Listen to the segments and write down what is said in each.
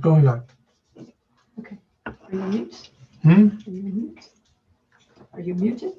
Going on. Okay. Are you mute? Hmm? Are you mute? Are you muted?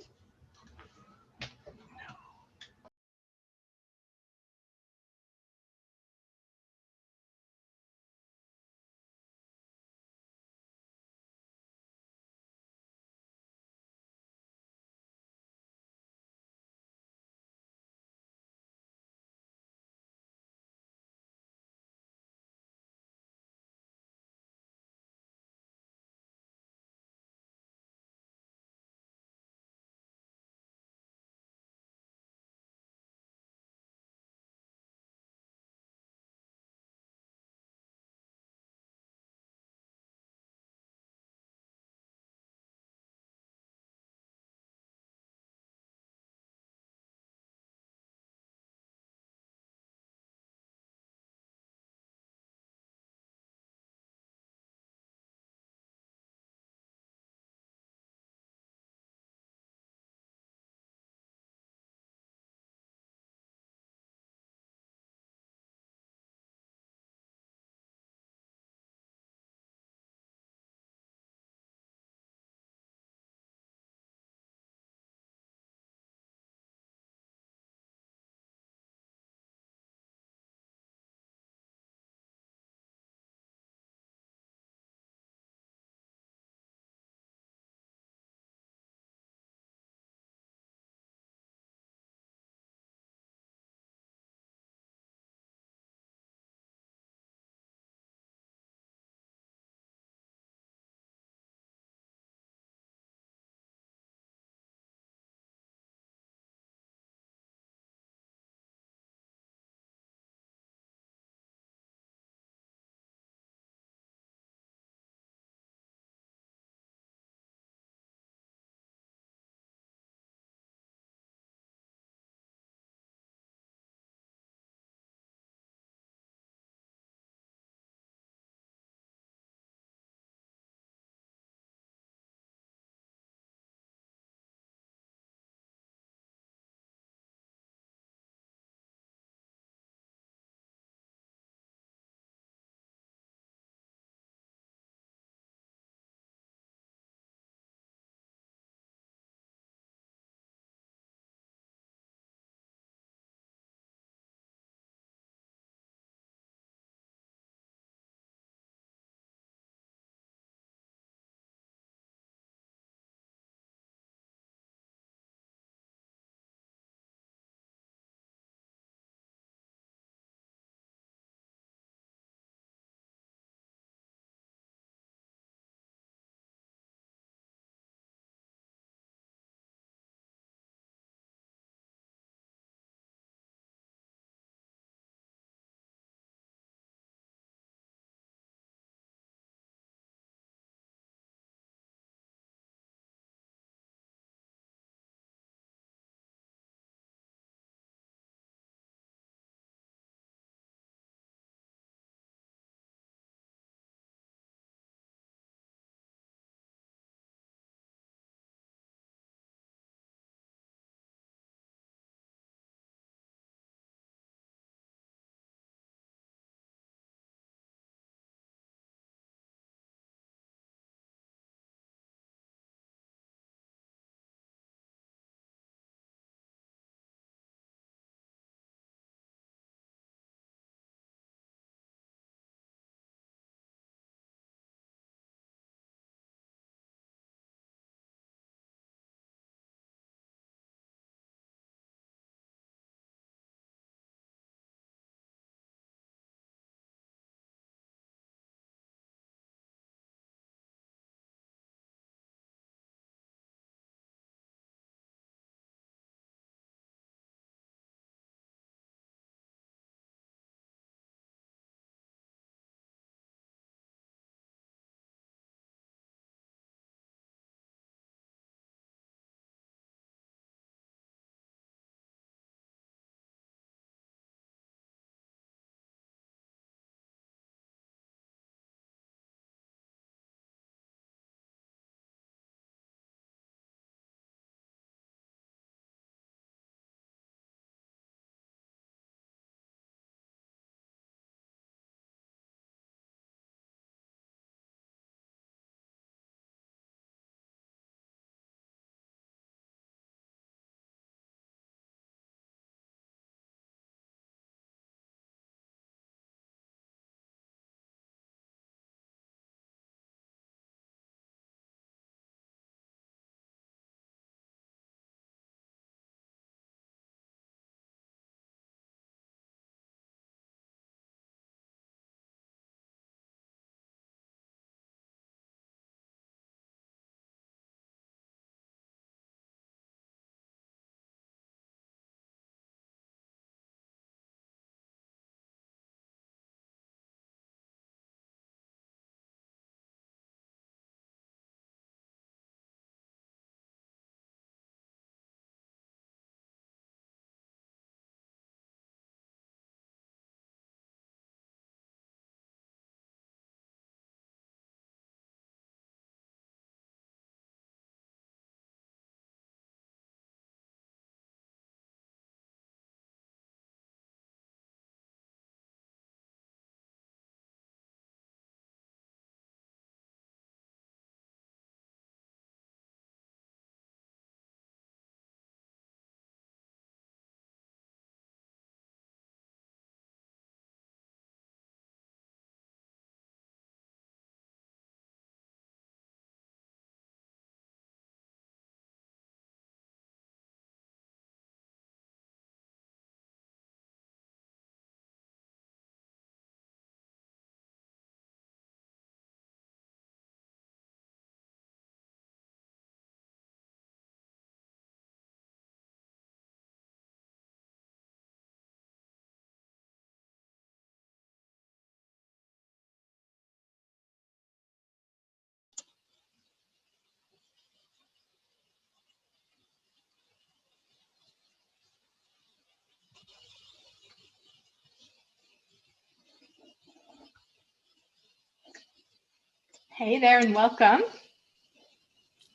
Hey there and welcome.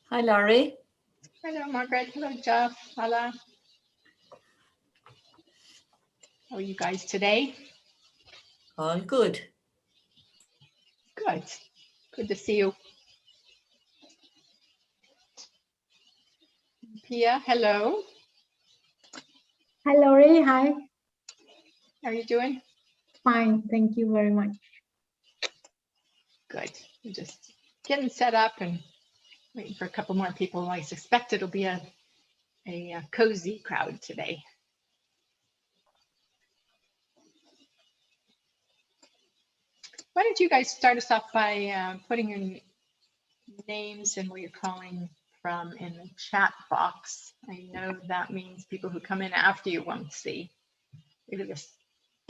Hi, Laurie. Hello, Margaret. Hello, Jeff. Hala. How are you guys today? All good. Good. Good to see you. Pia, hello. Hi, Laurie. Hi. How are you doing? Fine. Thank you very much. Good. We're just getting set up and waiting for a couple more people. I suspect it'll be a cozy crowd today. Why don't you guys start us off by putting your names and where you're calling from in the chat box. I know that means people who come in after you won't see. Maybe just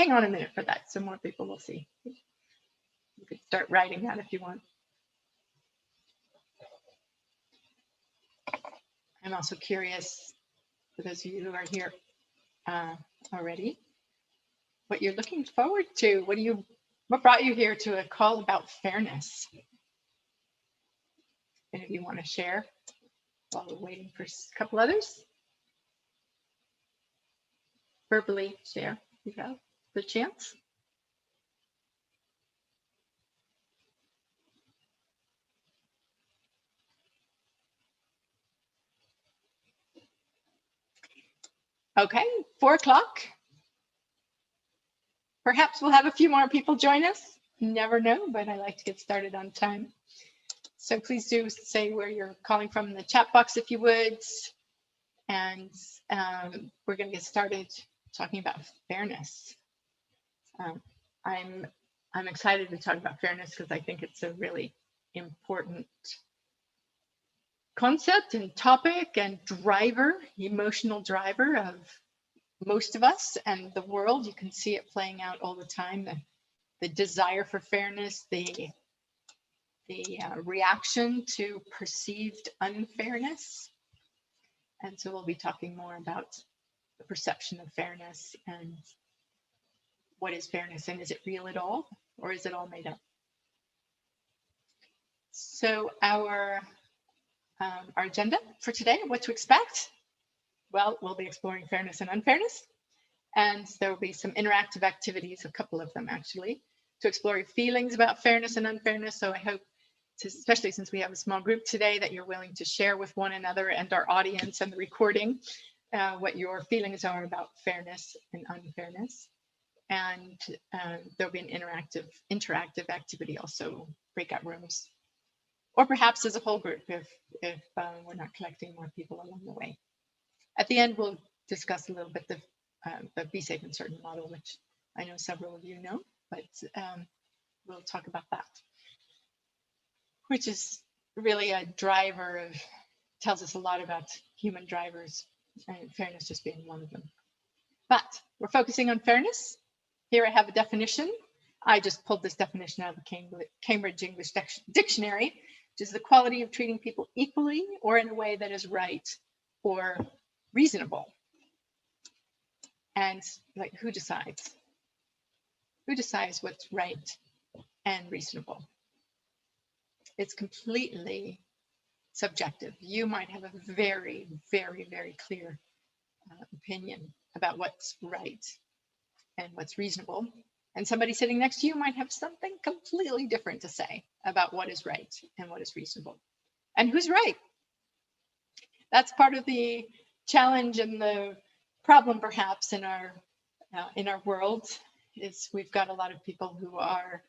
hang on a minute for that so more people will see. You could start writing that if you want. I'm also curious, for those of you who are here already, what you're looking forward to. What brought you here to a call about fairness? Any of you want to share while we're waiting for a couple others? Verbally share, you have the chance. Okay, 4 o'clock. Perhaps we'll have a few more people join us. You never know, but I like to get started on time. So please do say where you're calling from in the chat box if you would. And we're going to get started talking about fairness. I'm excited to talk about fairness because I think it's a really important concept and topic and driver, emotional driver of most of us and the world. You can see it playing out all the time. The desire for fairness, the reaction to perceived unfairness. And so we'll be talking more about the perception of fairness and what is fairness and is it real at all or is it all made up? So our agenda for today, what to expect? Well, we'll be exploring fairness and unfairness. And there will be some interactive activities, a couple of them actually, to explore your feelings about fairness and unfairness. So I hope, especially since we have a small group today, that you're willing to share with one another and our audience and the recording what your feelings are about fairness and unfairness. And there'll be an interactive activity also, breakout rooms, or perhaps as a whole group if we're not collecting more people along the way. At the end, we'll discuss a little bit the Be Safe and Certain model, which I know several of you know, but we'll talk about that, which is really a driver of, tells us a lot about human drivers, and fairness just being one of them. But we're focusing on fairness. Here I have a definition. I just pulled this definition out of the Cambridge English Dictionary, which is the quality of treating people equally or in a way that is right or reasonable. And like, who decides? Who decides what's right and reasonable? It's completely subjective. You might have a very, very, very clear opinion about what's right and what's reasonable. And somebody sitting next to you might have something completely different to say about what is right and what is reasonable. And who's right? That's part of the challenge and the problem perhaps in our world, is we've got a lot of people who are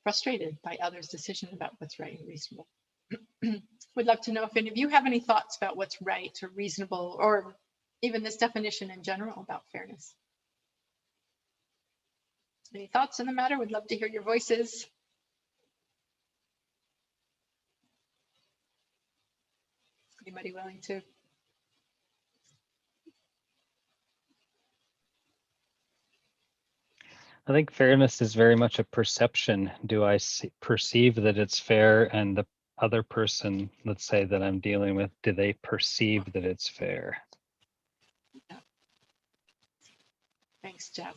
frustrated by others' decisions about what's right and reasonable. Would love to know if any of you have any thoughts about what's right or reasonable, or even this definition in general about fairness. Any thoughts on the matter? Would love to hear your voices. Anybody willing to? I think fairness is very much a perception. Do I perceive that it's fair, and the other person, let's say, that I'm dealing with, do they perceive that it's fair? Yeah. Thanks, Jeff.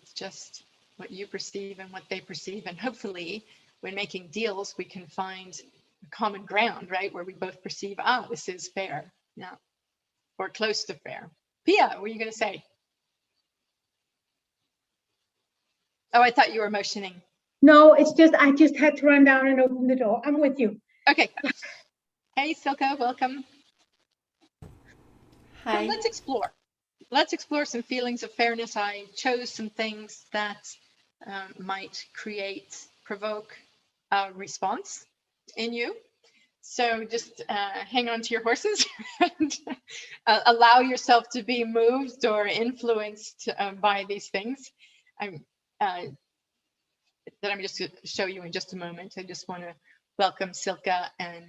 It's just what you perceive and what they perceive. And hopefully when making deals, we can find a common ground, right? Where we both perceive, this is fair, yeah, or close to fair. Pia, what were you going to say? Oh, I thought you were motioning. No, it's just, I just had to run down and open the door. I'm with you. Okay. Hey, Silke, welcome. Hi. So let's explore. Let's explore some feelings of fairness. I chose some things that might provoke a response in you. So just hang on to your horses and allow yourself to be moved or influenced by these things. That I'm just going to show you in just a moment. I just want to welcome Silke and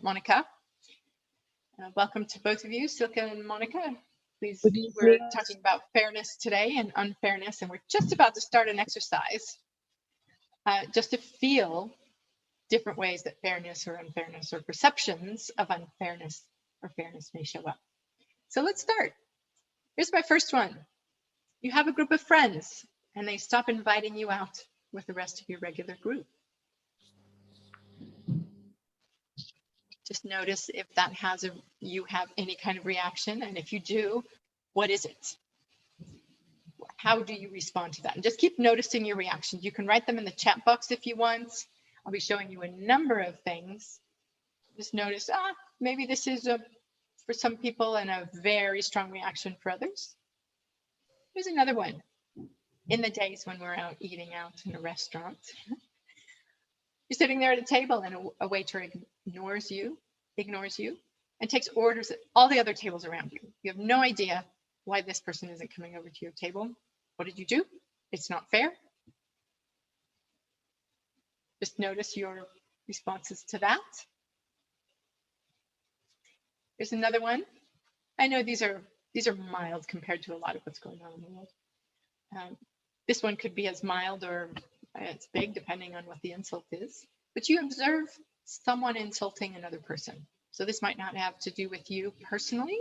Monica. Welcome to both of you, Silke and Monica. Please, we're talking about fairness today and unfairness, and we're just about to start an exercise just to feel different ways that fairness or unfairness or perceptions of unfairness or fairness may show up. So let's start. Here's my first one. You have a group of friends and they stop inviting you out with the rest of your regular group. Just notice if that you have any kind of reaction, and if you do, what is it? How do you respond to that? And just keep noticing your reactions. You can write them in the chat box if you want. I'll be showing you a number of things. Just notice, maybe this is for some people and a very strong reaction for others. Here's another one. In the days when we're out eating out in a restaurant, you're sitting there at a table and a waiter ignores you, and takes orders at all the other tables around you. You have no idea why this person isn't coming over to your table. What did you do? It's not fair. Just notice your responses to that. Here's another one. I know these are mild compared to a lot of what's going on in the world. This one could be as mild or as big, depending on what the insult is. But you observe someone insulting another person. So this might not have to do with you personally,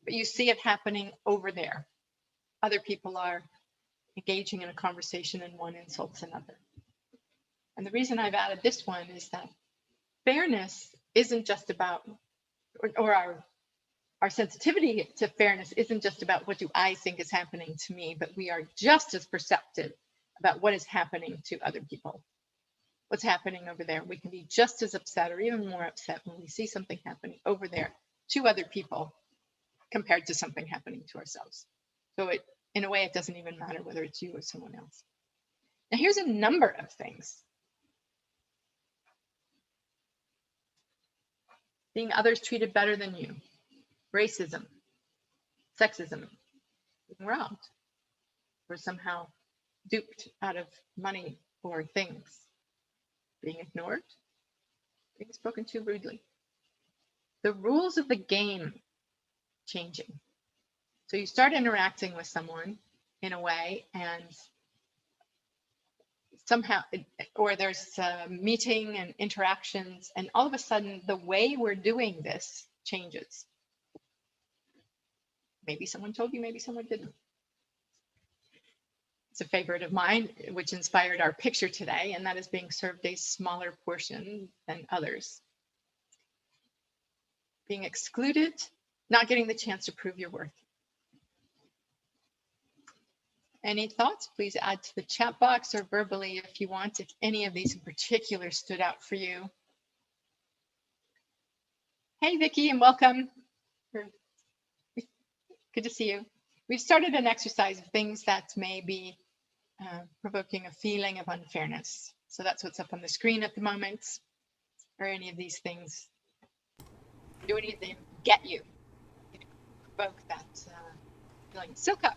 but you see it happening over there. Other people are engaging in a conversation and one insults another. And the reason I've added this one is that fairness isn't just about, or our sensitivity to fairness isn't just about what do I think is happening to me, but we are just as perceptive about what is happening to other people. What's happening over there? We can be just as upset or even more upset when we see something happening over there to other people compared to something happening to ourselves. So in a way, it doesn't even matter whether it's you or someone else. Now here's a number of things. Seeing others treated better than you, racism, sexism, being robbed, or somehow duped out of money or things, being ignored, being spoken to rudely. The rules of the game changing. So you start interacting with someone in a way, and somehow, or there's a meeting and interactions, and all of a sudden the way we're doing this changes. Maybe someone told you, maybe someone didn't. It's a favorite of mine, which inspired our picture today, and that is being served a smaller portion than others. Being excluded, not getting the chance to prove your worth. Any thoughts? Please add to the chat box or verbally if you want, if any of these in particular stood out for you. Hey, Vicky, and welcome. Good to see you. We've started an exercise of things that may be provoking a feeling of unfairness. So that's what's up on the screen at the moment. Or any of these things. Do anything get you? Provoke that feeling. Silke.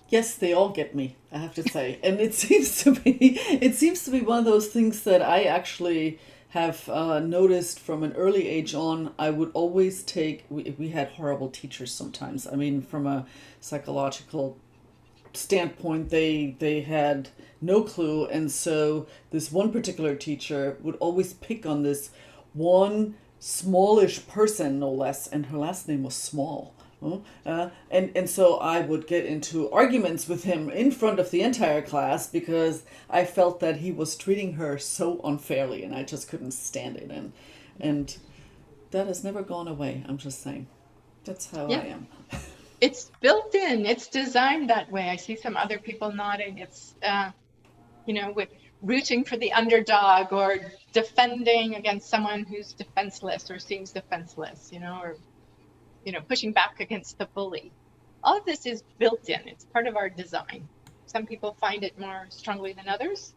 Yes, they all get me, I have to say. And it seems to be one of those things that I actually have noticed from an early age on. I would always take, we had horrible teachers sometimes. I mean, from a psychological standpoint, they had no clue. And so this one particular teacher would always pick on this one smallish person, no less, and her last name was Small. And so I would get into arguments with him in front of the entire class because I felt that he was treating her so unfairly, and I just couldn't stand it. And that has never gone away. I'm just saying, that's how Yeah. I am. It's built in. It's designed that way. I see some other people nodding. It's, with rooting for the underdog or defending against someone who's defenseless or seems defenseless, or pushing back against the bully. All of this is built in. It's part of our design. Some people find it more strongly than others,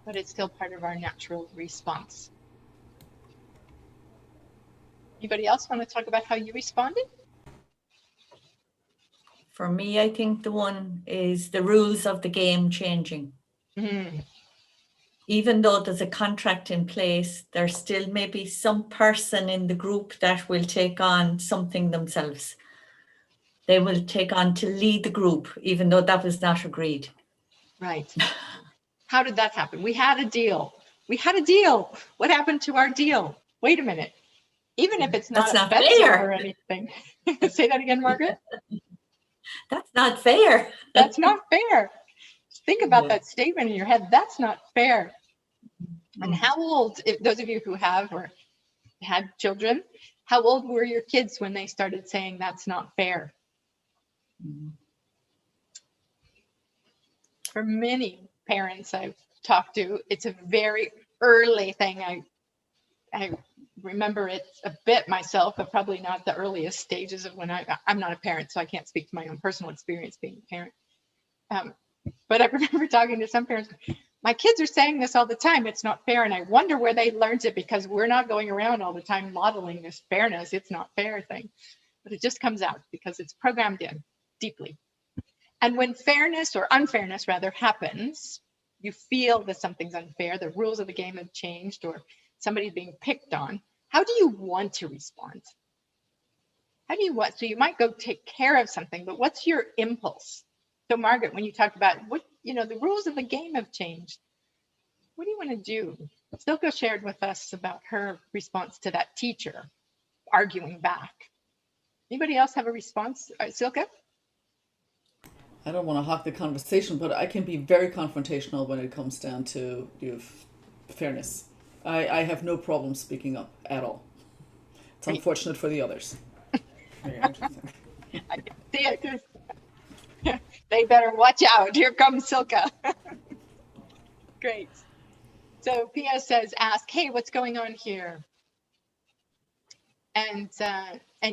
but it's still part of our natural response. Anybody else want to talk about how you responded? For me, I think the one is the rules of the game changing. Even though there's a contract in place, there still may be some person in the group that will take on something themselves. They will take on to lead the group, even though that was not agreed. Right. How did that happen? We had a deal. What happened to our deal? Wait a minute. Even if it's not That's not offensive fair. or anything. Say that again, Margaret. That's not fair. That's not fair. Think about that statement in your head. That's not fair. And how old, if those of you who have or had children, how old were your kids when they started saying that's not fair? For many parents I've talked to, it's a very early thing. I remember it a bit myself, but probably not the earliest stages of when I'm not a parent, so I can't speak to my own personal experience being a parent. But I remember talking to some parents, my kids are saying this all the time, it's not fair. And I wonder where they learned it, because we're not going around all the time modeling this fairness, it's not fair thing. But it just comes out because it's programmed in deeply. And when fairness or unfairness rather happens, you feel that something's unfair, the rules of the game have changed, or somebody's being picked on. How do you want to respond? So you might go take care of something, but what's your impulse? So Margaret, when you talked about the rules of the game have changed, what do you want to do? Silke shared with us about her response to that teacher arguing back. Anybody else have a response? Silke? I don't want to hog the conversation, but I can be very confrontational when it comes down to fairness. I have no problem speaking up at all. It's unfortunate for the others. Very interesting. I can see it. They better watch out. Here comes Silke. Great. So Pia says, ask, hey, what's going on here? And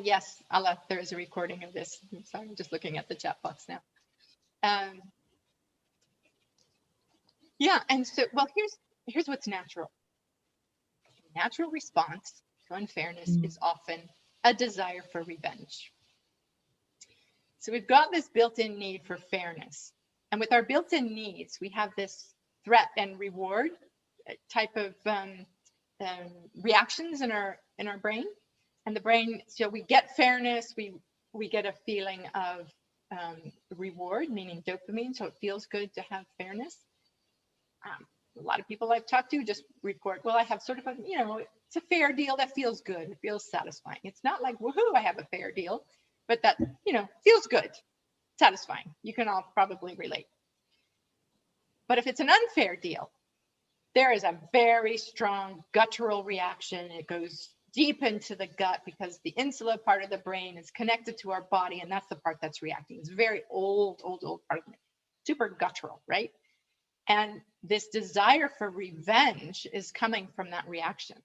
yes, Allah, there is a recording of this. I'm sorry, I'm just looking at the chat box now. Yeah, and so, well, here's what's natural. Natural response to unfairness is often a desire for revenge. So we've got this built-in need for fairness. And with our built-in needs, we have this threat and reward type of reactions in our brain. And the brain, so we get fairness, we get a feeling of reward, meaning dopamine, so it feels good to have fairness. A lot of people I've talked to just report, well, I have sort of a, it's a fair deal that feels good, it feels satisfying. It's not like, woohoo, I have a fair deal, but that, feels good, satisfying. You can all probably relate. But if it's an unfair deal, there is a very strong guttural reaction. It goes deep into the gut because the insula part of the brain is connected to our body, and that's the part that's reacting. It's a very old part of it, super guttural, right? And this desire for revenge is coming from that reaction.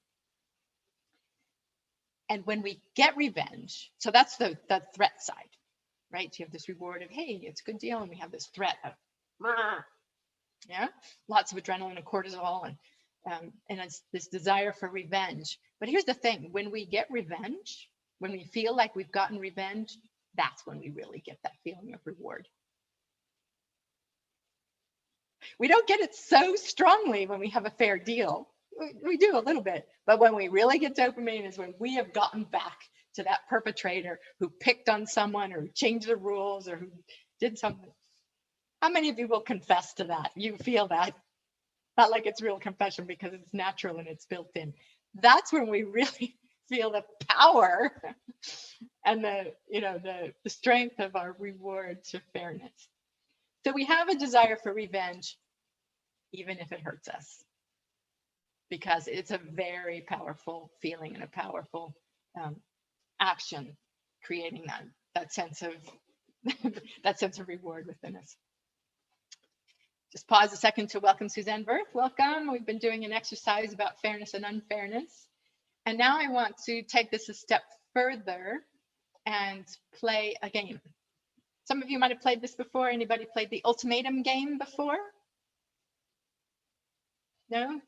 And when we get revenge, so that's the threat side, right? So you have this reward of, hey, it's a good deal, and we have this threat of, lots of adrenaline and cortisol, and it's this desire for revenge. But here's the thing, when we get revenge, when we feel like we've gotten revenge, that's when we really get that feeling of reward. We don't get it so strongly when we have a fair deal. We do a little bit, but when we really get dopamine is when we have gotten back to that perpetrator who picked on someone or who changed the rules or who did something. How many of you will confess to that? You feel that? Not like it's real confession because it's natural and it's built in. That's when we really feel the power and the strength of our reward to fairness. So we have a desire for revenge, even if it hurts us, because it's a very powerful feeling and a powerful action, creating that sense of that sense of reward within us. Just pause a second to welcome Suzanne Berth. Welcome. We've been doing an exercise about fairness and unfairness. And now I want to take this a step further and play a game. Some of you might have played this before. Anybody played the Ultimatum Game before? No?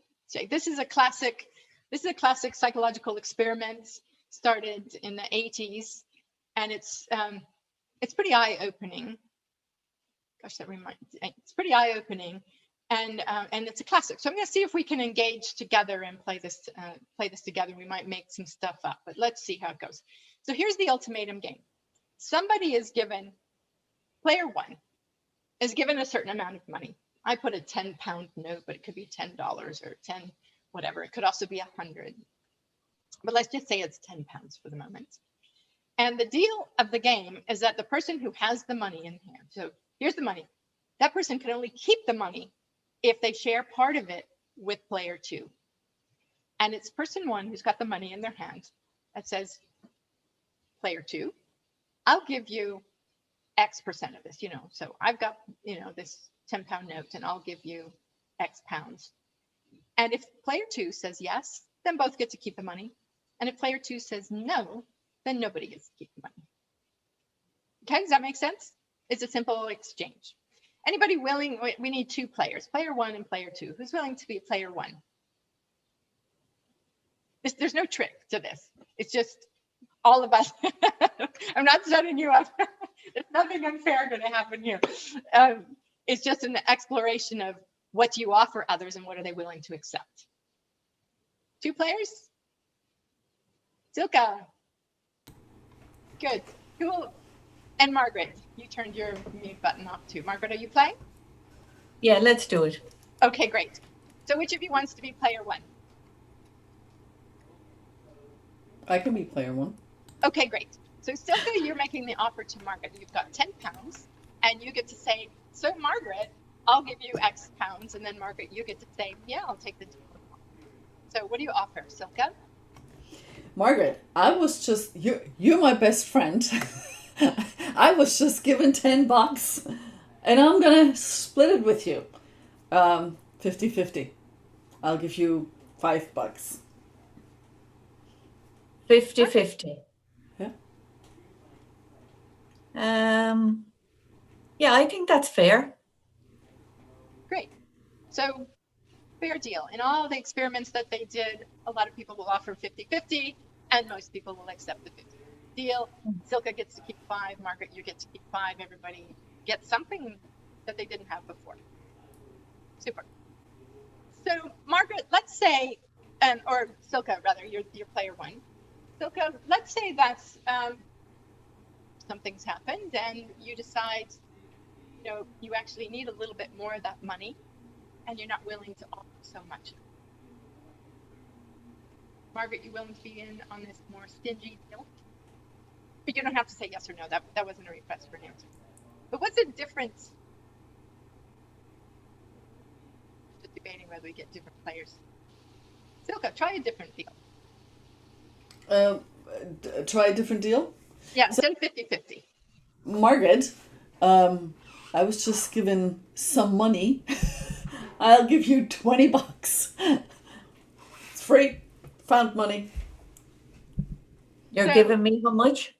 This is a classic psychological experiment started in the 80s, and it's pretty eye-opening. Gosh, it's pretty eye-opening, and it's a classic. So I'm going to see if we can engage together and play this together. We might make some stuff up, but let's see how it goes. So here's the ultimatum game. Somebody is given, player one is given a certain amount of money. I put a 10-pound note, but it could be $10 or 10 whatever. It could also be 100, but let's just say it's 10 pounds for the moment. And the deal of the game is that the person who has the money in hand, so here's the money. That person can only keep the money if they share part of it with player two. And it's person one who's got the money in their hand that says, player two, I'll give you X percent of this, so I've got, this 10-pound note and I'll give you X pounds. And if player two says yes, then both get to keep the money. And if player two says no, then nobody gets to keep the money. Okay, does that make sense? It's a simple exchange. Anybody willing? We need two players, player one and player two. Who's willing to be player one? There's no trick to this. It's just all of us. I'm not setting you up. There's nothing unfair going to happen here. It's just an exploration of what do you offer others and what are they willing to accept. Two players? Silka. Good. Cool. And Margaret, you turned your mute button off too. Margaret, are you playing? Yeah, let's do it. Okay, great. So which of you wants to be player one? I can be player one. Okay, great. So Silka, you're making the offer to Margaret. You've got 10 pounds and you get to say, so Margaret, I'll give you X pounds. And then Margaret, you get to say, yeah, I'll take the deal. So what do you offer, Silka? Margaret, I was just, you're my best friend. I was just given $10 and I'm going to split it with you. 50-50. I'll give you $5. 50-50. Yeah. Yeah, I think that's fair. Great. So fair deal. In all the experiments that they did, a lot of people will offer 50-50 and most people will accept the 50 deal. Silka gets to keep 5. Margaret, you get to keep 5. Everybody gets something that they didn't have before. Super. So Margaret, let's say, or Silka rather, you're player one. Silka, let's say that's something's happened and you decide, you actually need a little bit more of that money and you're not willing to offer so much. Margaret, you willing to be in on this more stingy deal? But you don't have to say yes or no. That wasn't a request for an answer. But what's the difference? Just debating whether we get different players. Silka, try a different deal. Try a different deal? Yeah, instead of 50-50. Margaret, I was just given some money. I'll give you $20. It's free. Found money. You're giving me how much?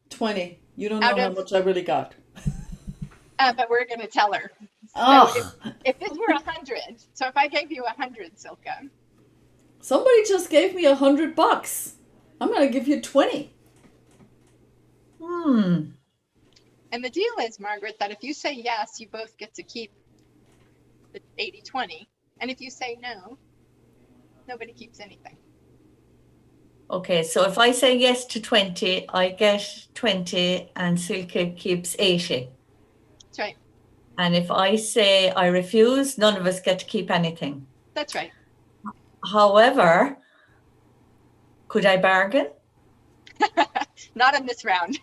20. You don't know how much I really got. But we're going to tell her. Oh. So if this were 100, so if I gave you 100, Silka. Somebody just gave me $100. I'm going to give you 20. And the deal is, Margaret, that if you say yes, you both get to keep the 80-20. And if you say no, nobody keeps anything. Okay, so if I say yes to 20, I get 20 and Silke keeps 80. That's right. And if I say I refuse, none of us get to keep anything. That's right. However, Could I bargain? Not in this round.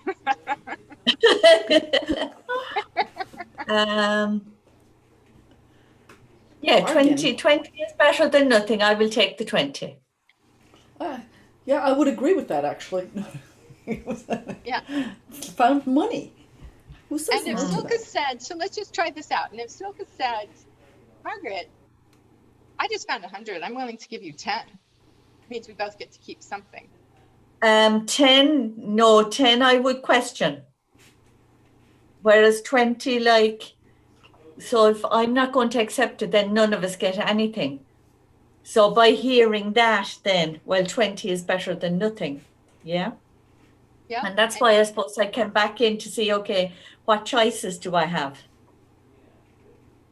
Yeah, Bargain. 20 is better than nothing. I will take the 20. Yeah, I would agree with that actually. Yeah. Found money. Who says And if no to Silke that? said, so let's just try this out. And if Silke said, Margaret, I just found 100. I'm willing to give you 10. Means we both get to keep something. 10, no, 10 I would question. Whereas 20, like, so if I'm not going to accept it, then none of us get anything. So by hearing that, then, well, 20 is better than nothing. Yeah. Yeah. And that's why I suppose I came back in to see, okay, what choices do I have?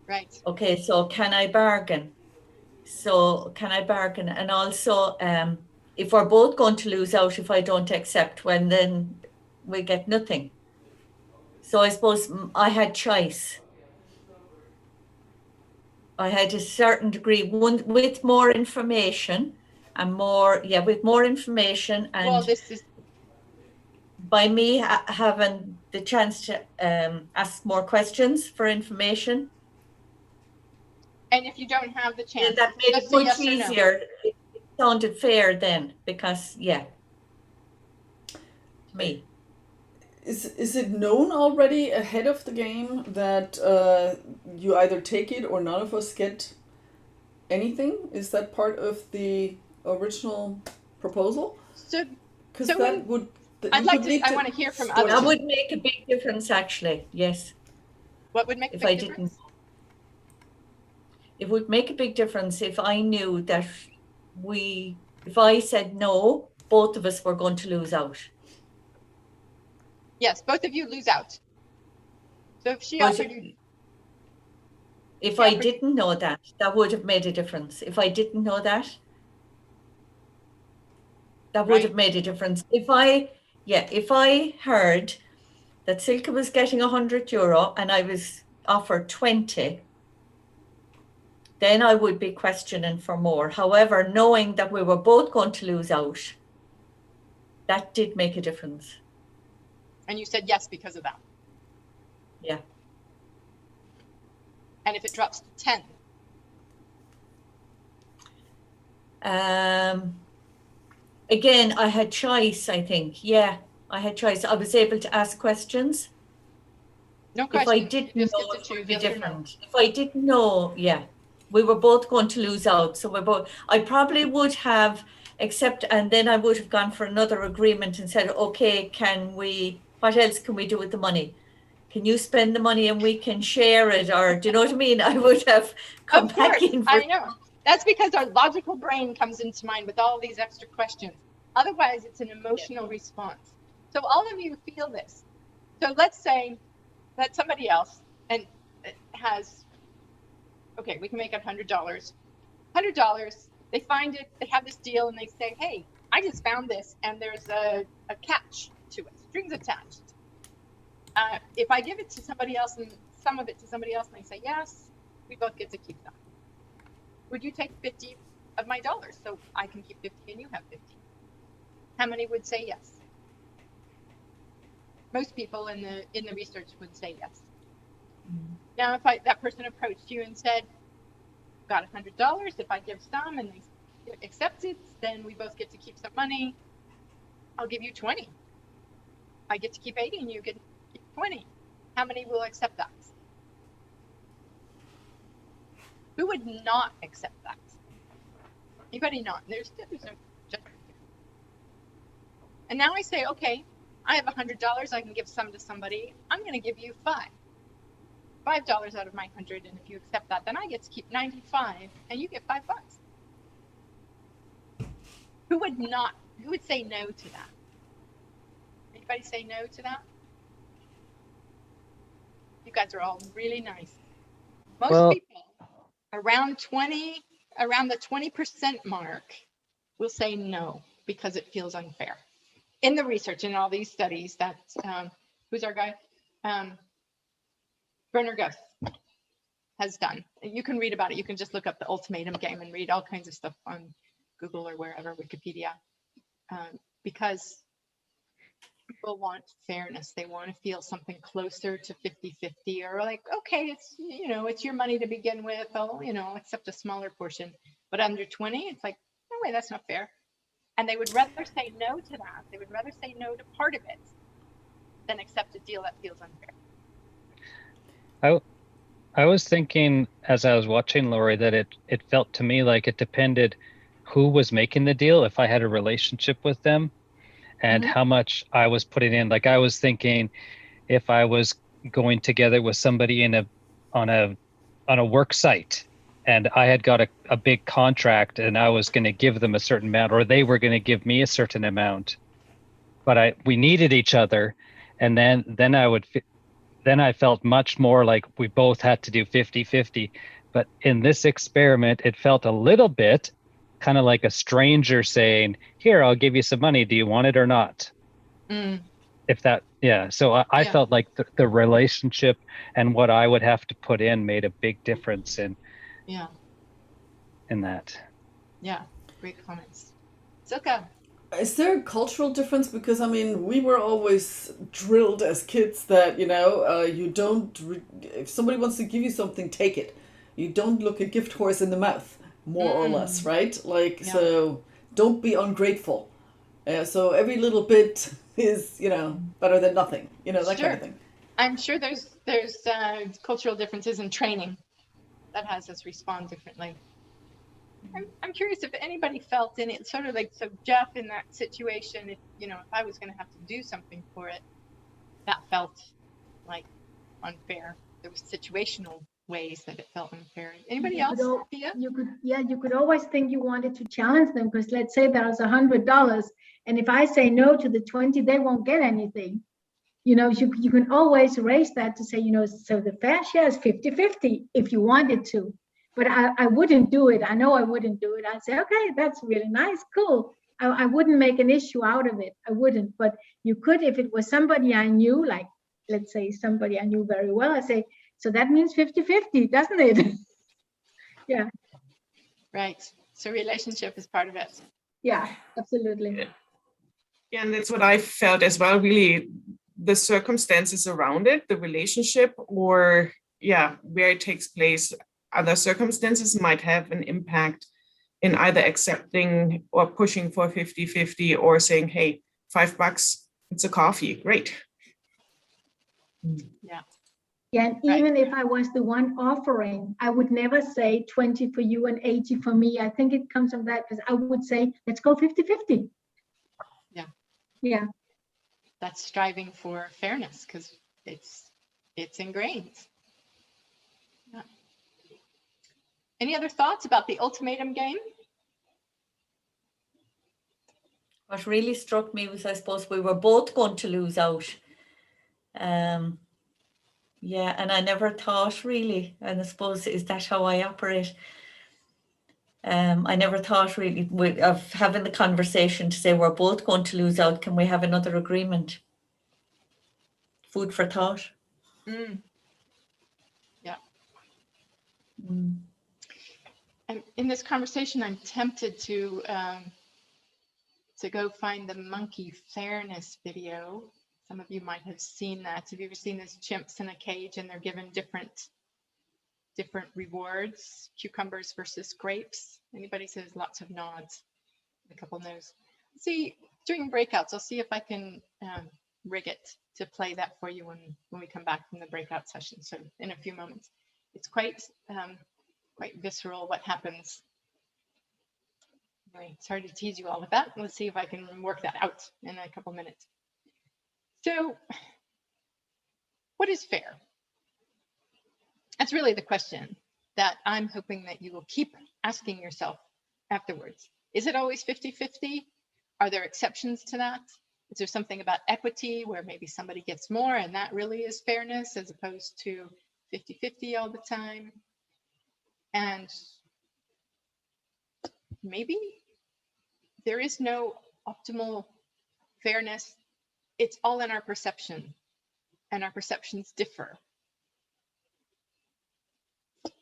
Right. Okay, so can I bargain? So can I bargain? And also, if we're both going to lose out if I don't accept, well, then we get nothing. So I suppose I had choice. I had a certain degree, one with more information and more, with more information, and Well, this is by me having the chance to ask more questions for information, and if you don't have the chance, that made it just a much yes or no. easier. It sounded fair then, because to me. Is it known already ahead of the game that you either take it or none of us get anything? Is that part of the original proposal? So Because So that would. I'd like to, I want to hear from others. That would make a big difference, actually. Yes. What would make a If big I difference? didn't. It would make a big difference if I knew that if I said no, both of us were going to lose out. Yes, both of you lose out. So if she But offered you, if she I offered- didn't know that, that would have made a difference. If I didn't know that, that would Right. have made a difference. If I heard that Silke was getting €100 and I was offered 20, then I would be questioning for more. However, knowing that we were both going to lose out, that did make a difference. and you said yes because of that. Yeah. And if it drops to 10, Again, I had choice, I think. Yeah, I had choice. I was able to ask questions. no If question. I didn't you just know, get it to would choose be yes or no. different. If I didn't know, we were both going to lose out. So I probably would have accepted, and then I would have gone for another agreement and said, okay, what else can we do with the money? Can you spend the money and we can share it? Or do you know what I mean? I would have come Of back course, in for I know. That's because our logical brain comes into mind with all these extra questions. Otherwise, it's an emotional response. So all of you feel this. So let's say that somebody else and has, okay, we can make it $100. $100, they find it, they have this deal and they say, hey, I just found this and there's a catch to it, strings attached. If I give it to somebody else and some of it to somebody else and they say yes, we both get to keep them. Would you take 50 of my dollars so I can keep 50 and you have 50? How many would say yes? Most people in the research would say yes. Now, if that person approached you and said, got $100, if I give some and they accept it, then we both get to keep some money. I'll give you 20. I get to keep 80 and you get 20. How many will accept that? Who would not accept that? Anybody not? There's no judgment here. And now I say, okay, I have $100. I can give some to somebody. I'm going to give you $5 out of my 100. And if you accept that, then I get to keep 95 and you get $5. Who would say no to that? Anybody say no to that? You guys are all really nice. Most people around the 20% mark will say no because it feels unfair. In the research, in all these studies that, who's our guy? Werner Gus has done. You can read about it. You can just look up the Ultimatum Game and read all kinds of stuff on Google or wherever, Wikipedia. because people want fairness. They want to feel something closer to 50-50, or like, okay, it's, you know, it's your money to begin with. I'll, you know, accept a smaller portion. But under 20, it's like, no way, that's not fair. And they would rather say no to that. They would rather say no to part of it than accept a deal that feels unfair. I was thinking as I was watching Lori that it felt to me like it depended who was making the deal, if I had a relationship with them, and how much I was putting in. Like I was thinking if I was going together with somebody on a work site and I had got a big contract and I was going to give them a certain amount, or they were going to give me a certain amount, but we needed each other, and then I felt much more like we both had to do 50-50. But in this experiment, it felt a little bit kind of like a stranger saying, here, I'll give you some money. Do you want it or not? If that, yeah. So I felt like the relationship and what I would have to put in made a big difference in that. Yeah, great comments. Silka. Is there a cultural difference? Because I mean, we were always drilled as kids that, you know, you don't, if somebody wants to give you something, take it. You don't look a gift horse in the mouth, more or less, right? Like, so don't be ungrateful. So every little bit is, you know, better than nothing, you know, that kind of thing. I'm sure there's cultural differences in training that has us respond differently. I'm curious if anybody felt in it, sort of like, so Jeff, in that situation, if, you know, if I was going to have to do something for it, that felt like unfair. There was situational ways that it felt unfair. Anybody else? You could always think you wanted to challenge them, because let's say there's $100, and if I say no to the 20, they won't get anything. You know, you can always raise that to say, you know, so the fair share is 50-50 if you wanted to. But I wouldn't do it. I know I wouldn't do it. I'd say, okay, that's really nice, cool. I wouldn't make an issue out of it. I wouldn't. But you could, if it was somebody I knew, like, let's say somebody I knew very well, I say, so that means 50-50, doesn't it? Yeah. Right. So relationship is part of it. Yeah, absolutely. Yeah, and that's what I felt as well, really, the circumstances around it, the relationship, or where it takes place. Other circumstances might have an impact in either accepting or pushing for 50-50, or saying, hey, $5, it's a coffee, great. Yeah. Yeah, and even if I was the one offering, I would never say 20 for you and 80 for me. I think it comes from that, because I would say, let's go 50-50. Yeah. Yeah. That's striving for fairness, because it's ingrained. Yeah. Any other thoughts about the ultimatum game? What really struck me was, I suppose, we were both going to lose out. Yeah, and I never thought really, and I suppose, is that how I operate? I never thought really of having the conversation to say we're both going to lose out. Can we have another agreement? Food for thought. Yeah. And in this conversation, I'm tempted to go find the monkey fairness video. Some of you might have seen that. Have you ever seen these chimps in a cage and they're given different rewards? Cucumbers versus grapes. Anybody says lots of nods, a couple no's. See, during breakouts, I'll see if I can rig it to play that for you when we come back from the breakout session. So in a few moments, it's quite visceral what happens. Anyway, sorry to tease you all with that. Let's see if I can work that out in a couple minutes. So, what is fair? That's really the question that I'm hoping that you will keep asking yourself afterwards. Is it always 50-50? Are there exceptions to that? Is there something about equity where maybe somebody gets more and that really is fairness, as opposed to 50-50 all the time? And maybe there is no optimal fairness. It's all in our perception, and our perceptions differ.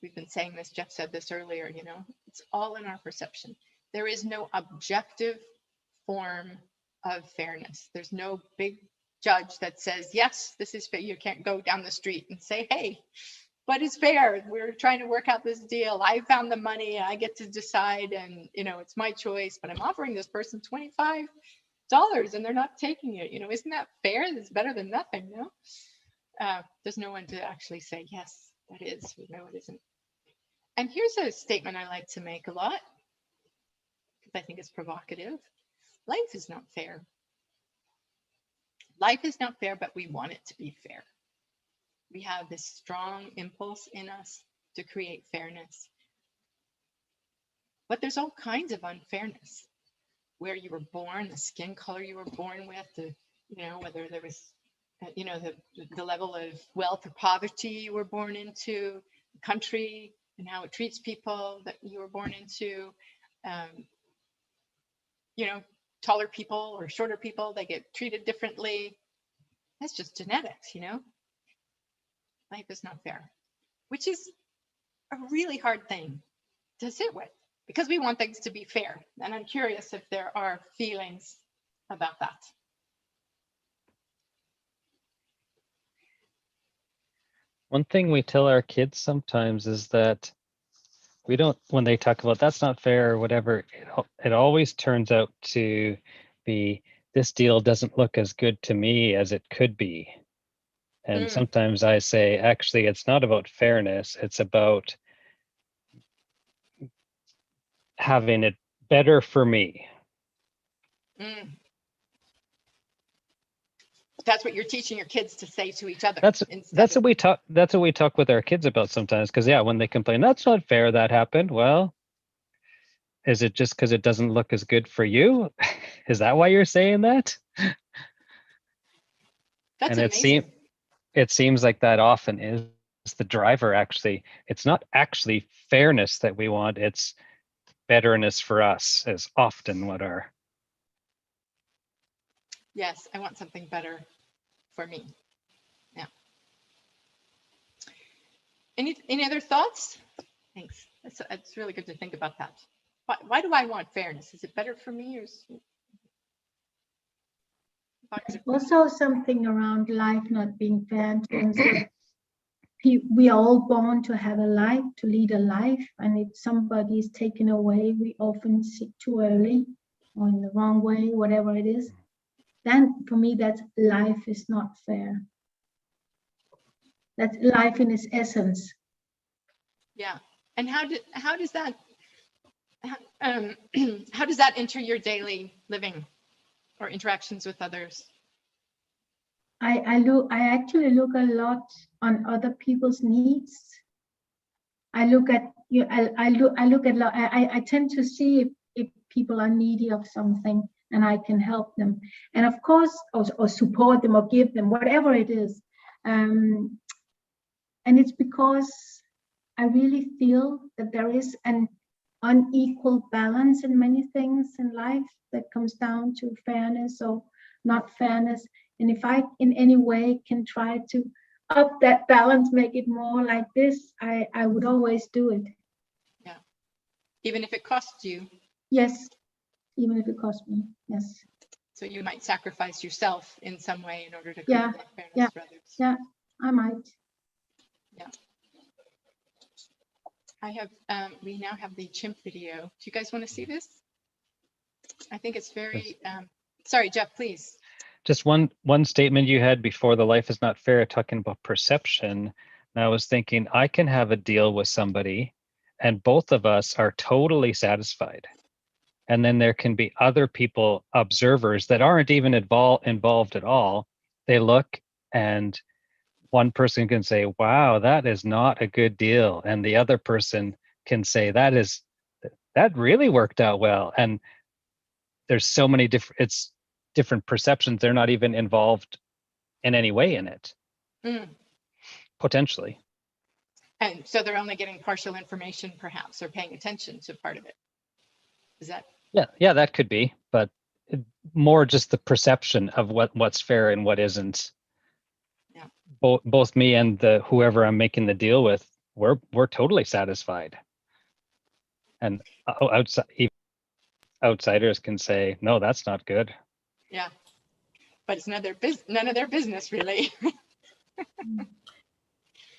We've been saying this, Jeff said this earlier, you know, it's all in our perception. There is no objective form of fairness. There's no big judge that says, yes, this is fair. You can't go down the street and say, hey, what is fair? We're trying to work out this deal. I found the money. I get to decide, and it's my choice. But I'm offering this person $25, and they're not taking it. Isn't that fair? It's better than nothing. No, there's no one to actually say, yes, that is. No, it isn't. And here's a statement I like to make a lot because I think it's provocative. Life is not fair. Life is not fair, but we want it to be fair. We have this strong impulse in us to create fairness. But there's all kinds of unfairness. Where you were born, the skin color you were born with, whether there was, the level of wealth or poverty you were born into, the country and how it treats people that you were born into, taller people or shorter people, they get treated differently. That's just genetics, Life is not fair, which is a really hard thing to sit with because we want things to be fair. And I'm curious if there are feelings about that. One thing we tell our kids sometimes is that we don't, when they talk about that's not fair or whatever, it always turns out to be, this deal doesn't look as good to me as it could be. And sometimes I say, actually, it's not about fairness. It's about having it better for me. That's what you're teaching your kids to say to each other. That's what we talk. That's what we talk with our kids about sometimes. Because when they complain, that's not fair. That happened. Well, is it just because it doesn't look as good for you? Is that why you're saying that? That's and amazing. It seems like that often is the driver. Actually, it's not actually fairness that we want. It's betterness for us. Is often what our. Yes, I want something better for me. Yeah. Any other thoughts? Thanks. It's really good to think about that. Why do I want fairness? Is it better for me or? Also something around life not being fair in terms of we are all born to have a life, to lead a life, and if somebody is taken away, we often see too early or in the wrong way, whatever it is. Then for me, that's life is not fair. That's life in its essence. Yeah, and how does that how does that enter your daily living or interactions with others? I actually look a lot on other people's needs. I look at you. I tend to see if people are needy of something and I can help them, and of course, or support them or give them whatever it is. And it's because I really feel that there is an unequal balance in many things in life that comes down to fairness or not fairness. And if I in any way can try to up that balance, make it more like this, I would always do it. Yeah. Even if it costs you. Yes. Even if it costs me. Yes. So you might sacrifice yourself in some way in order to create that fairness for others. Yeah, I might. Yeah. I have, we now have the chimp video. Do you guys want to see this? I think it's very, sorry, Jeff, please. Just one statement you had before, the life is not fair, talking about perception. And I was thinking, I can have a deal with somebody and both of us are totally satisfied. And then there can be other people, observers that aren't even involved at all. They look and one person can say, wow, that is not a good deal. And the other person can say, that really worked out well. And there's so many different perceptions. They're not even involved in any way in it, potentially. And so they're only getting partial information, perhaps, or paying attention to part of it. Is that? Yeah, that could be, but more just the perception of what's fair and what isn't. Yeah. Both me and whoever I'm making the deal with, we're totally satisfied. And outsiders can say, no, that's not good. Yeah, but it's none of their business really.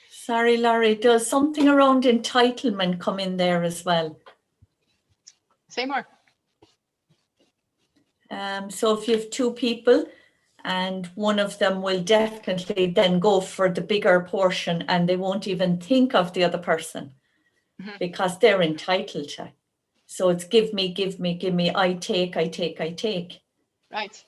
Sorry, Laurie, does something around entitlement come in there as well? Say more. So if you have two people and one of them will definitely then go for the bigger portion and they won't even think of the other person because they're entitled to. So it's give me, give me, give me, I take, I take, I take. Right.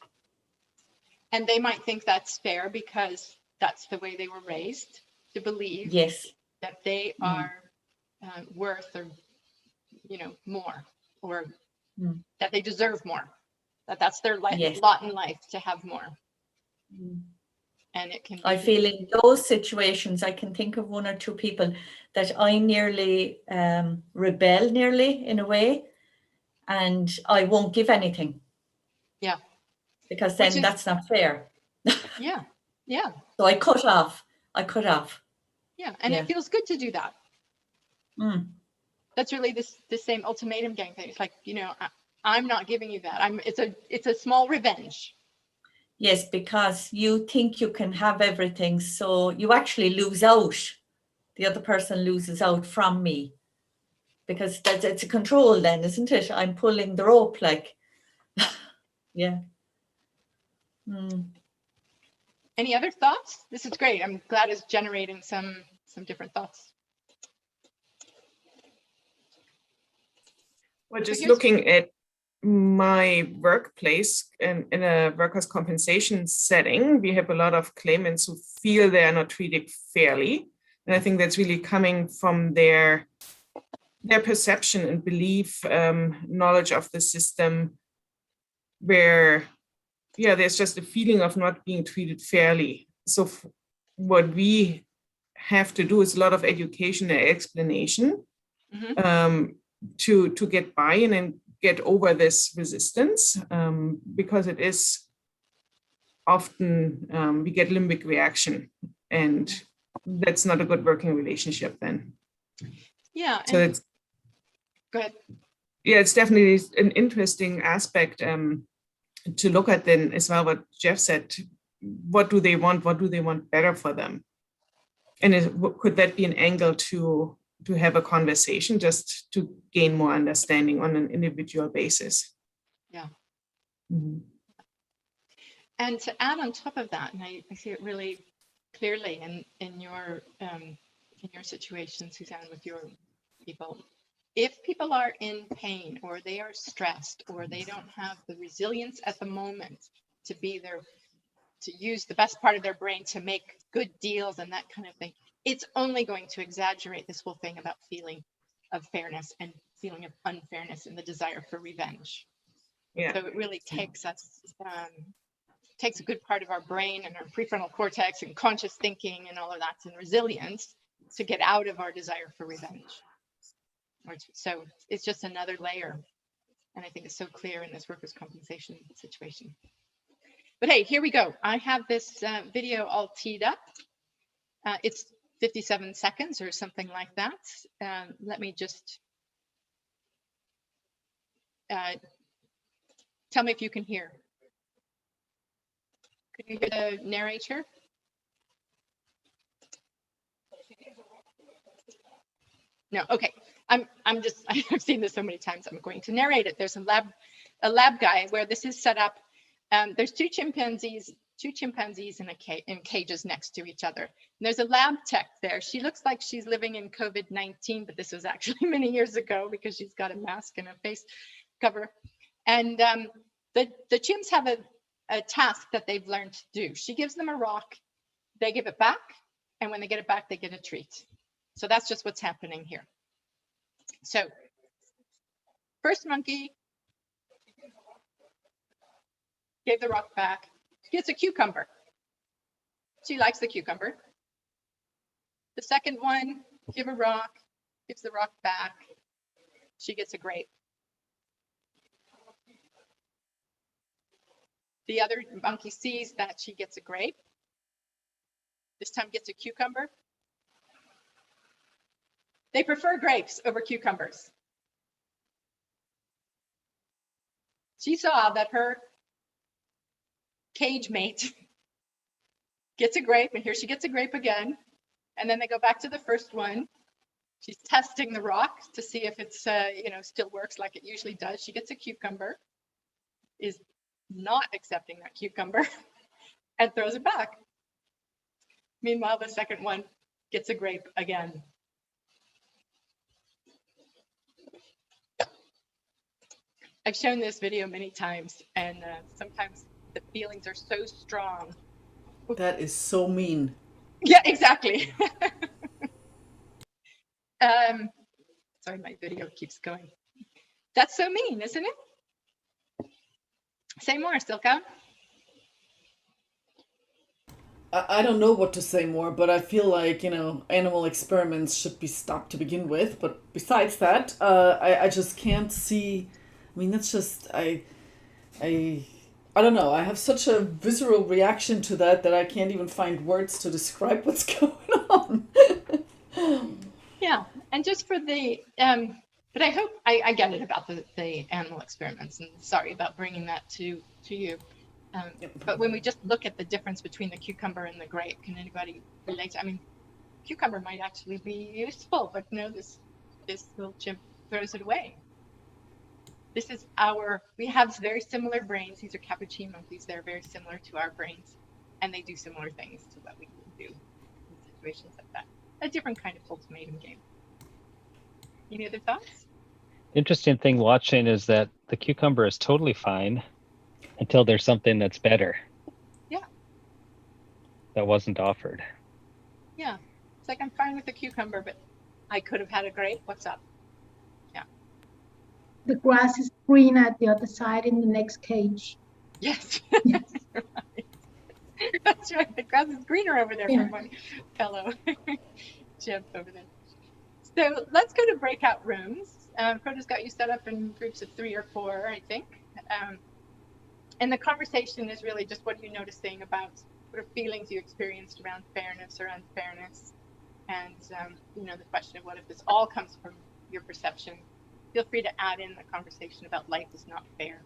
And they might think that's fair because that's the way they were raised, to believe Yes. that they are worth, or more, or that they deserve more, that's their Yes. lot in life, to have more. And it can be, I feel in those situations, I can think of one or two people that I nearly rebel nearly in a way, and I won't give anything. Yeah. Because then that's not fair. Yeah. Yeah. So I cut off. Yeah. And it feels good to do that. That's really the same ultimatum game thing. It's like, I'm not giving you that. It's a small revenge. Yes, because you think you can have everything, so you actually lose out. The other person loses out from me, because it's a control then, isn't it? I'm pulling the rope, like. Yeah. Any other thoughts? This is great. I'm glad it's generating some different thoughts. Well, just looking at my workplace and in a workers' compensation setting, we have a lot of claimants who feel they are not treated fairly. And I think that's really coming from their perception and belief, knowledge of the system, where, there's just a feeling of not being treated fairly. So what we have to do is a lot of education and explanation to get buy-in and get over this resistance, because it is often we get limbic reaction, and that's not a good working relationship then. Yeah. So it's, go ahead. Yeah, it's definitely an interesting aspect to look at then as well, what Jeff said. What do they want? What do they want better for them? And could that be an angle to have a conversation, just to gain more understanding on an individual basis? Yeah. Mm-hmm. And to add on top of that, and I see it really clearly in your situation, Suzanne, with your people. If people are in pain, or they are stressed, or they don't have the resilience at the moment to be there, to use the best part of their brain to make good deals and that kind of thing, it's only going to exaggerate this whole thing about feeling of fairness and feeling of unfairness and the desire for revenge. Yeah. So it really takes a good part of our brain and our prefrontal cortex and conscious thinking and all of that, and resilience, to get out of our desire for revenge. So it's just another layer. And I think it's so clear in this workers' compensation situation. But hey, here we go. I have this video all teed up. It's 57 seconds or something like that. Let me just tell me if you can hear. Can you hear the narrator? No, okay. I've seen this so many times, I'm going to narrate it. There's a lab guy where this is set up. There's two chimpanzees in cages next to each other. And there's a lab tech there. She looks like she's living in COVID-19, but this was actually many years ago, because she's got a mask and a face cover. And the chimps have a task that they've learned to do. She gives them a rock, they give it back, and when they get it back, they get a treat. So that's just what's happening here. So first monkey gave the rock back, gets a cucumber. She likes the cucumber. The second one, give a rock, gives the rock back. She gets a grape. The other monkey sees that she gets a grape. This time gets a cucumber. They prefer grapes over cucumbers. She saw that her cage mate gets a grape, and here she gets a grape again. And then they go back to the first one. She's testing the rock to see if it's, still works like it usually does. She gets a cucumber, is not accepting that cucumber, and throws it back. Meanwhile, the second one gets a grape again. I've shown this video many times, and sometimes the feelings are so strong. That is so mean. Yeah, exactly. Sorry, my video keeps going. That's so mean, isn't it? Say more, Silka. I don't know what to say more, but I feel like, animal experiments should be stopped to begin with. But besides that, I just can't see. I mean, that's just, I don't know. I have such a visceral reaction to that I can't even find words to describe what's going on. Yeah, and just for the, but I hope I get it about the animal experiments, and sorry about bringing that to you. But when we just look at the difference between the cucumber and the grape, can anybody relate? I mean, cucumber might actually be useful, but no, this little chimp throws it away. This is we have very similar brains. These are capuchin monkeys. They're very similar to our brains, and they do similar things to what we do in situations like that. A different kind of ultimatum game. Any other thoughts? Interesting thing watching is that the cucumber is totally fine until there's something that's better. Yeah. That wasn't offered. Yeah. It's like, I'm fine with the cucumber, but I could have had a grape. What's up? Yeah. The grass is green at the other side in the next cage. Yes. That's right. The grass is greener over there for my fellow chimp over there. So let's go to breakout rooms. Prota's got you set up in groups of 3 or 4, I think. And the conversation is really just, what are you noticing about what are feelings you experienced around fairness or unfairness? And, the question of what if this all comes from your perception? Feel free to add in the conversation about life is not fair.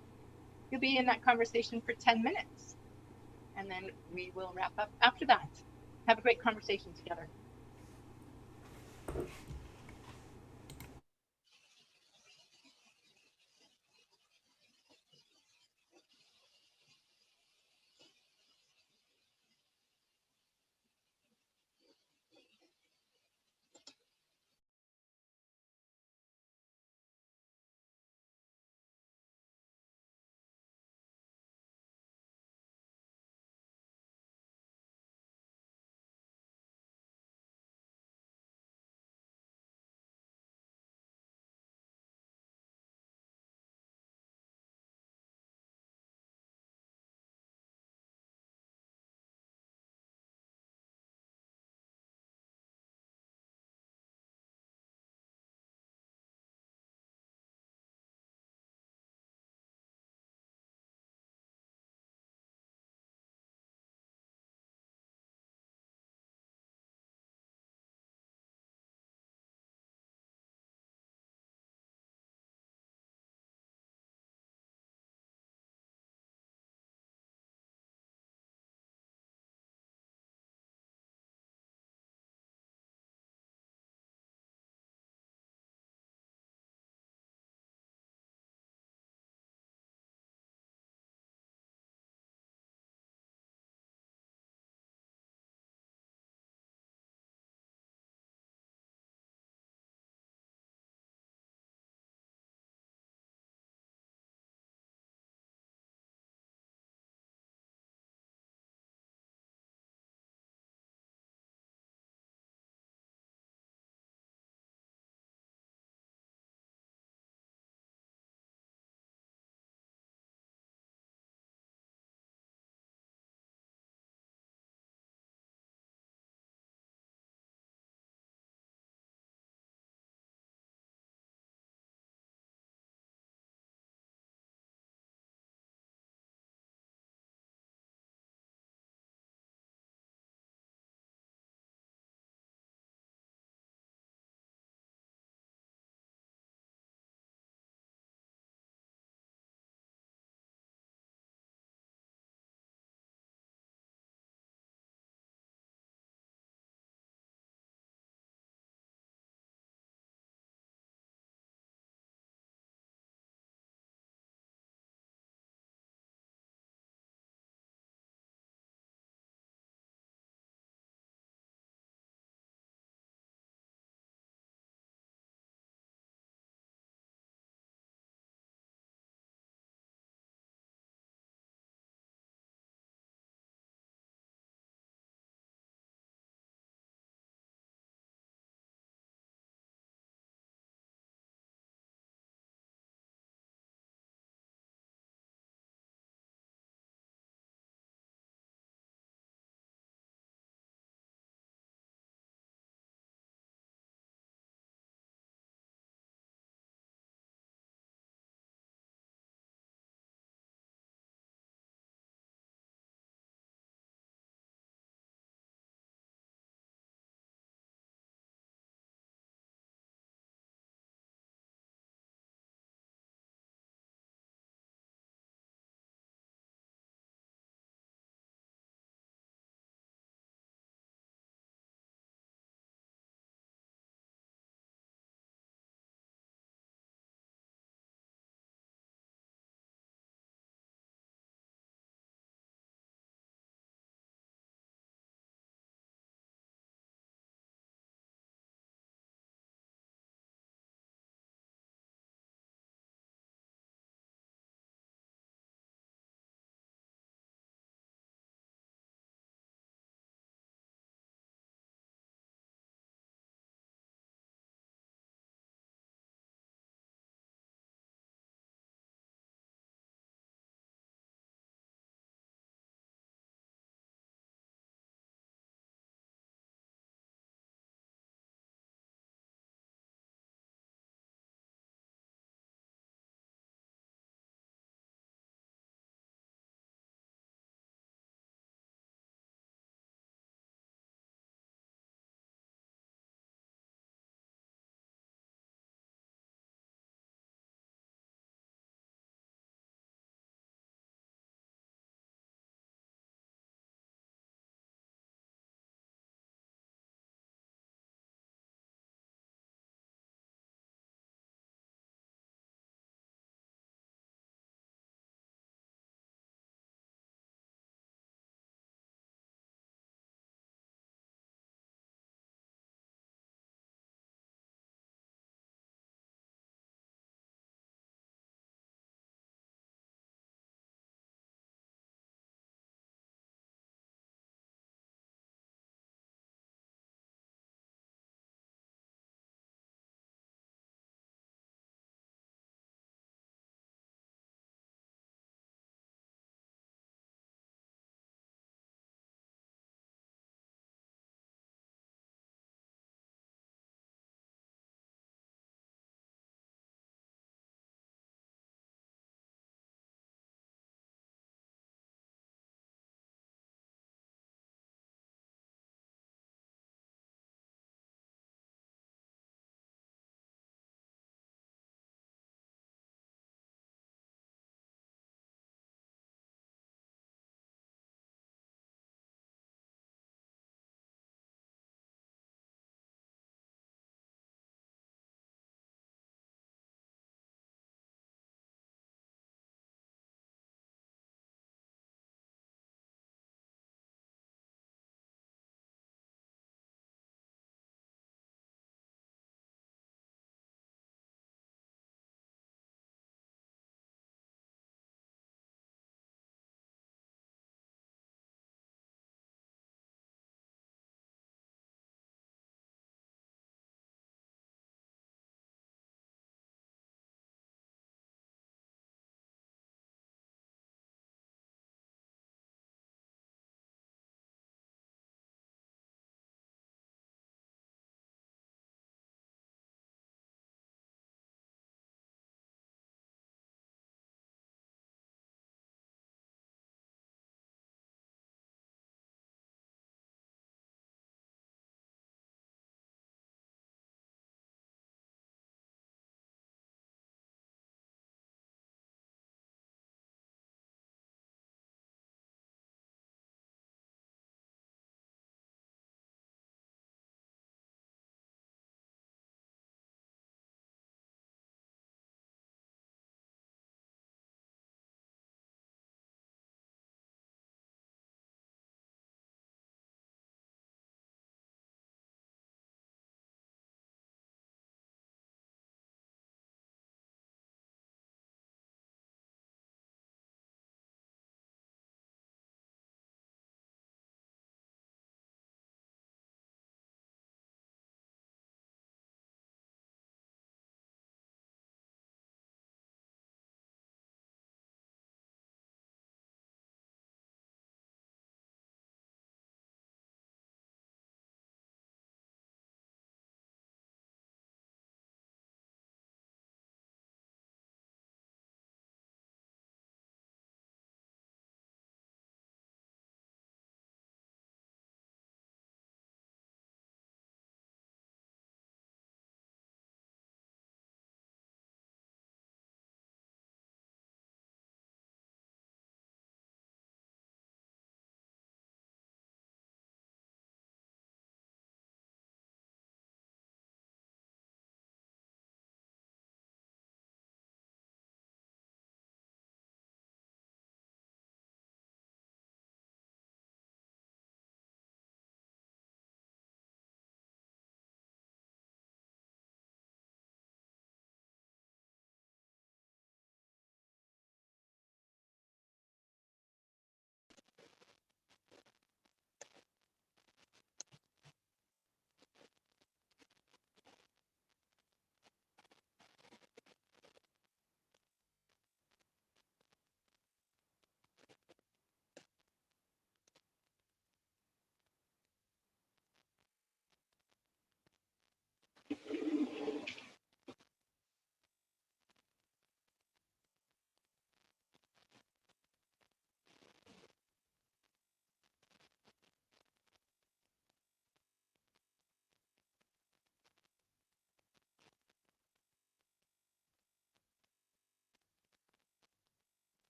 You'll be in that conversation for 10 minutes. And then we will wrap up after that. Have a great conversation together.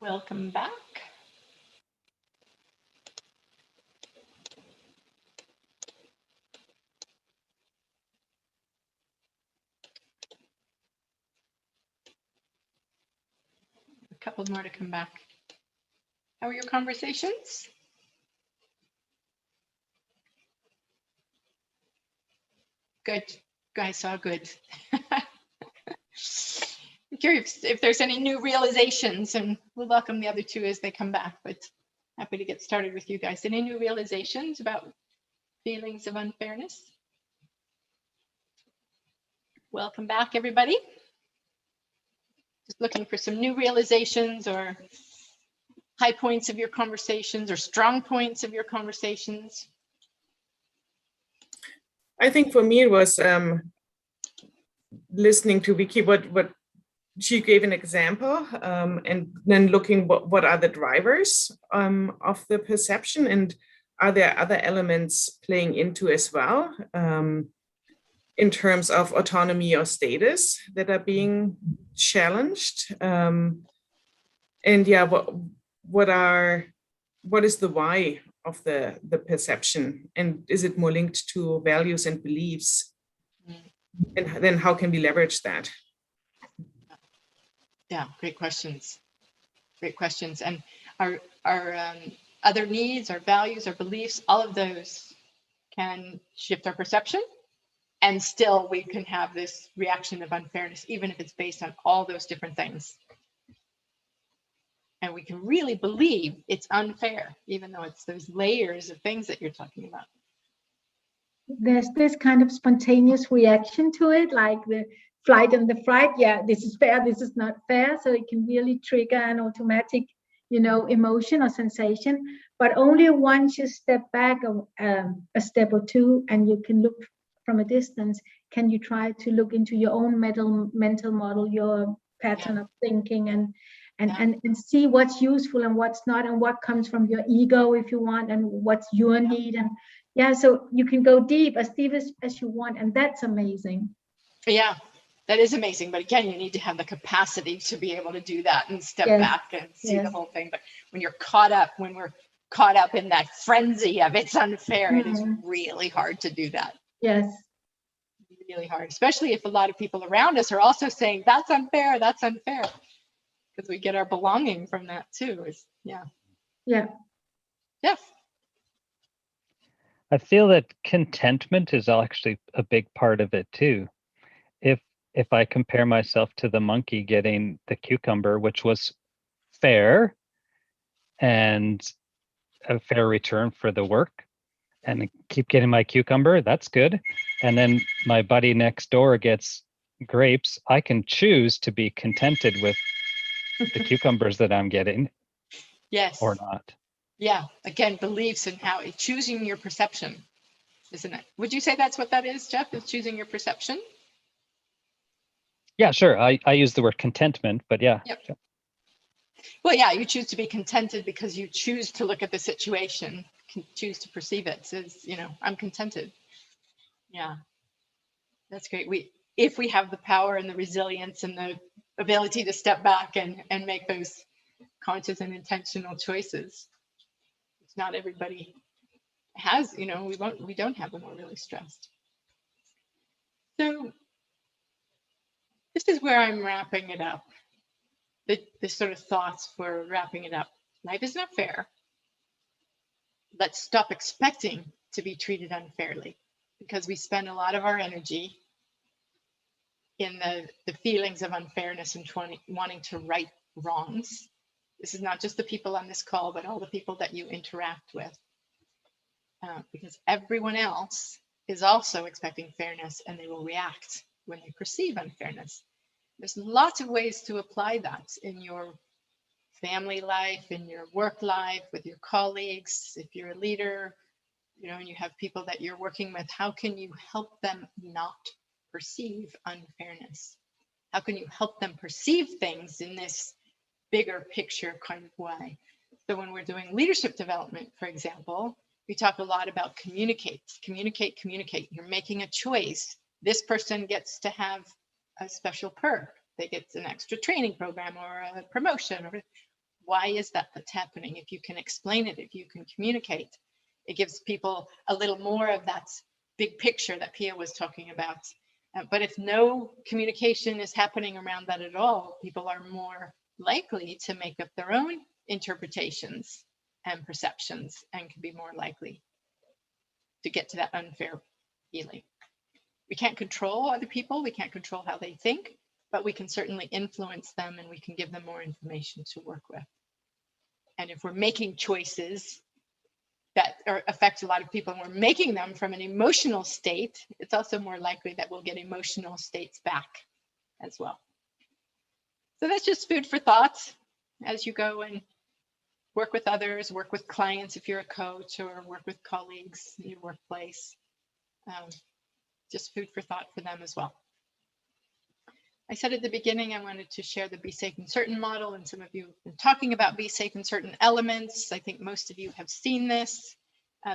Welcome back. A couple more to come back. How are your conversations? Good. I saw good. I'm curious if there's any new realizations, and we'll welcome the other two as they come back, but happy to get started with you guys. Any new realizations about feelings of unfairness? Welcome back, everybody. Just looking for some new realizations or high points of your conversations or strong points of your conversations. I think for me it was listening to Vicky, what she gave an example, and then looking what are the drivers of the perception, and are there other elements playing into as well, in terms of autonomy or status that are being challenged, and yeah, what is the why of the perception, and is it more linked to values and beliefs, and then how can we leverage that? Yeah, great questions. Great questions. And our other needs, our values, our beliefs, all of those can shift our perception, and still we can have this reaction of unfairness, even if it's based on all those different things. And we can really believe it's unfair, even though it's those layers of things that you're talking about. There's this kind of spontaneous reaction to it, like the flight and the fright. Yeah, this is fair, this is not fair. So it can really trigger an automatic, emotion or sensation. But only once you step back a step or two, and you can look from a distance, can you try to look into your own mental model, your pattern of thinking, and see what's useful and what's not, and what comes from your ego if you want, and what's your need. And so you can go deep as you want, and that's amazing. Yeah, that is amazing. But again, you need to have the capacity to be able to do that and step back and see the whole thing. But when we're caught up in that frenzy of it's unfair, it is really hard to do that. Yes. Really hard, especially if a lot of people around us are also saying that's unfair, because we get our belonging from that too. Yeah. I feel that contentment is actually a big part of it too. If I compare myself to the monkey getting the cucumber, which was fair and a fair return for the work, and I keep getting my cucumber, that's good. And then my buddy next door gets grapes, I can choose to be contented with the cucumbers that I'm getting. Yes. Or not. Yeah. Again, beliefs and how choosing your perception, isn't it? Would you say that's what that is, Jeff? Is choosing your perception? Yeah, sure. I use the word contentment, but yeah. Yep. Well, yeah, you choose to be contented because you choose to look at the situation, choose to perceive it as, I'm contented. Yeah, that's great. If we have the power and the resilience and the ability to step back and make those conscious and intentional choices, which not everybody has, we don't have when we're really stressed. So this is where I'm wrapping it up. The sort of thoughts for wrapping it up. Life is not fair. Let's stop expecting to be treated unfairly, because we spend a lot of our energy in the feelings of unfairness and wanting to right wrongs. This is not just the people on this call, but all the people that you interact with, because everyone else is also expecting fairness, and they will react when they perceive unfairness. There's lots of ways to apply that in your family life, in your work life, with your colleagues. If you're a leader, and you have people that you're working with, how can you help them not perceive unfairness? How can you help them perceive things in this bigger picture kind of way? So when we're doing leadership development, for example, we talk a lot about communicate. You're making a choice. This person gets to have a special perk. They get an extra training program or a promotion. Why is that that's happening? If you can explain it, if you can communicate, it gives people a little more of that big picture that Pia was talking about. But if no communication is happening around that at all, people are more likely to make up their own interpretations and perceptions and can be more likely to get to that unfair feeling. We can't control other people, we can't control how they think, but we can certainly influence them and we can give them more information to work with. And if we're making choices that affect a lot of people and we're making them from an emotional state, it's also more likely that we'll get emotional states back as well. So that's just food for thought as you go and work with others, work with clients if you're a coach, or work with colleagues in your workplace. Just food for thought for them as well. I said at the beginning I wanted to share the Be Safe and Certain model, and some of you have been talking about Be Safe and Certain elements. I think most of you have seen this.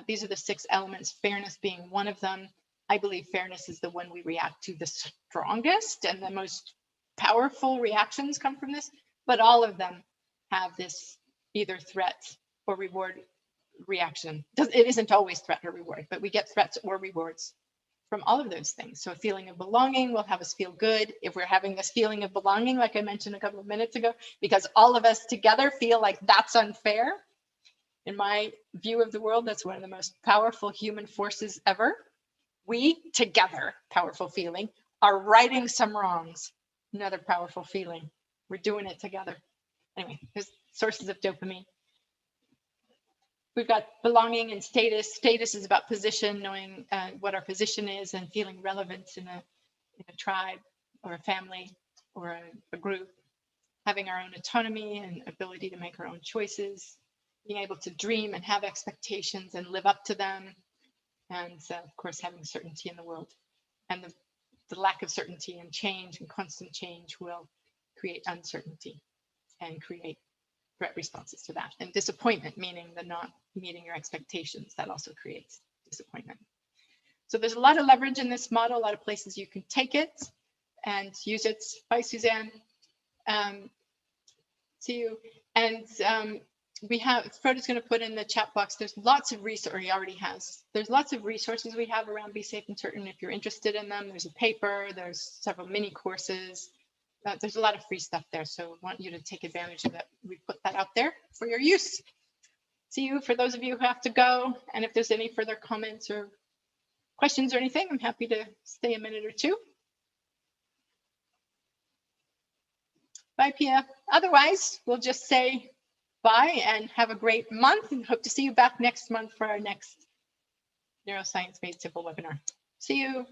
These are the 6 elements, fairness being one of them. I believe fairness is the one we react to the strongest, and the most powerful reactions come from this, but all of them have this either threat or reward reaction. It isn't always threat or reward, but we get threats or rewards from all of those things. So a feeling of belonging will have us feel good if we're having this feeling of belonging, like I mentioned a couple of minutes ago, because all of us together feel like that's unfair. In my view of the world, that's one of the most powerful human forces ever. We together, powerful feeling, are righting some wrongs. Another powerful feeling. We're doing it together. Anyway, there's sources of dopamine. We've got belonging and status. Status is about position, knowing what our position is and feeling relevant in a tribe or a family or a group. Having our own autonomy and ability to make our own choices. Being able to dream and have expectations and live up to them. And of course, having certainty in the world. And the lack of certainty and change and constant change will create uncertainty and create threat responses to that. And disappointment, meaning the not meeting your expectations, that also creates disappointment. So there's a lot of leverage in this model, a lot of places you can take it and use it. Bye, Suzanne. See you. And Frodo's going to put in the chat box, there's lots of resources, or he already has, there's lots of resources we have around Be Safe and Certain if you're interested in them. There's a paper, there's several mini courses. There's a lot of free stuff there, so I want you to take advantage of it. We put that out there for your use. See you for those of you who have to go, and if there's any further comments or questions or anything, I'm happy to stay a minute or two. Bye, Pia. Otherwise, we'll just say bye and have a great month, and hope to see you back next month for our next Neuroscience Made Simple webinar. See you.